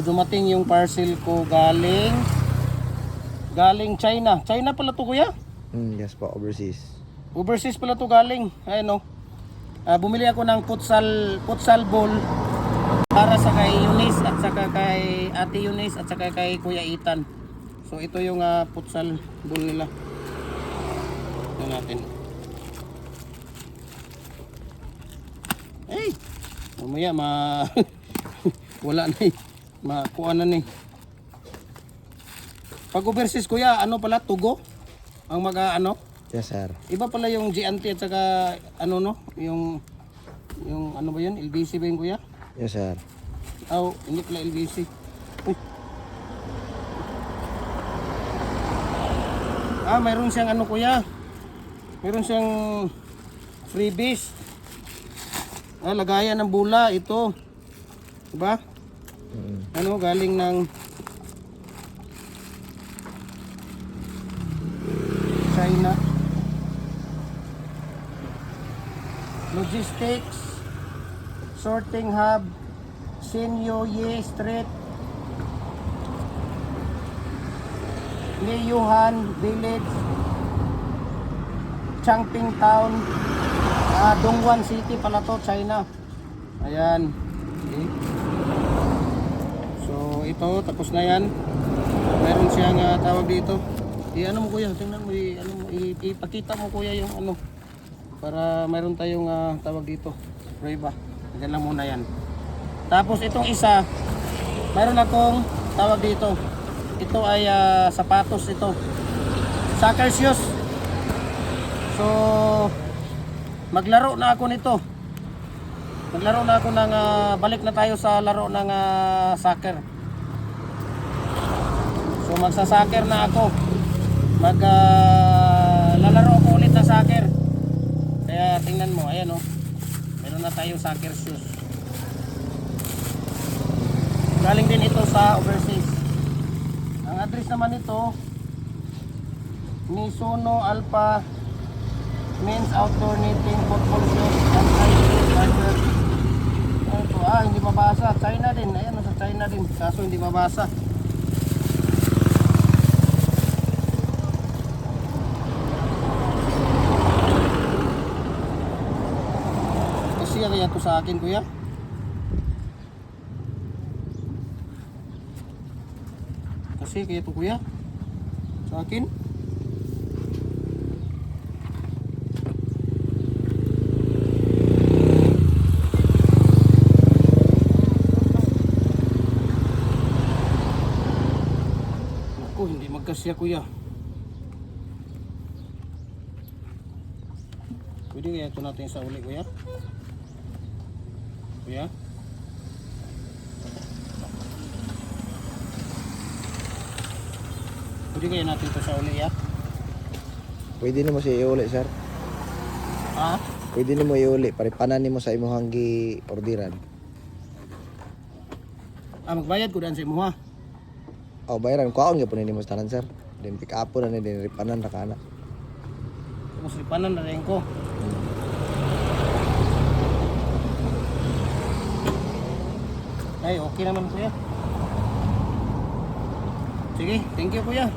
Dumating yung parcel ko galing China. China pala to kuya? Yes po, overseas. Overseas pala to galing. Ayun no. Bumili ako ng futsal ball para sa kay Eunice at saka kay Ate Eunice at saka kay Kuya Ethan. So ito yung futsal ball nila. Ito natin. Hey! Mamaya wala na eh. Makuha na ni. Pag overseas kuya, ano pala, tugo? Ang ano? Yes sir. Iba pala yung GNT at saka ano no? Yung ano ba yun? LBC ba yun kuya? Yes sir. Oh, hindi pala LBC. Uy. Mayroon siyang ano kuya? Mayroon siyang freebies. Lagayan ng bula ito. Diba? Ano, galing ng China. Logistics, sorting hub, Senyoye Street, Leyuhan Village, Changping Town, Dongguan City pala to, China. Ayan. Okay. So ito, tapos na yan. Meron siyang tawag dito. Ano mo kuya, tingnan mo, ipakita mo kuya yung ano. Para mayroon tayong tawag dito. Prueba. Diyan lang muna yan. Tapos itong isa, mayroon akong tawag dito. Ito ay sapatos ito. Soccer shoes. So maglaro na ako nito. Maglaro na ako ng balik na tayo sa laro ng soccer. So magsa-soccer na ako. Lalaro ako ulit ng soccer. Kaya tingnan mo, ayan oh. Meron na tayong soccer shoes. Galing din ito sa overseas. Ang address naman ito, Mizuno Alpha Men's Outdoor Knitting Football Shoes and Cyber. Ito, hindi mabasa. China din. Ayan, nasa China din. Kaso hindi mabasa. Kasi kaya ito sa akin, kuya. Kasi kaya ito, kuya. Sa akin. Hindi magkasya kuya. Pwede kaya ito natin sa uli kuya? Kuya? Pwede kaya natin ito sa uli ya? Pwede na mo siya iuli sir. Pwede na mo iuli. Paripanan mo sa imuhang gi-orderan. Magbayad ko daan sa imuha. Bayaran ko ang yapon ni mo sa tanan sir. Then pick up na ni din ripanan ra kana. Mas lipanan na rin ko. Ay, okay naman kuya. Sige, thank you kuya.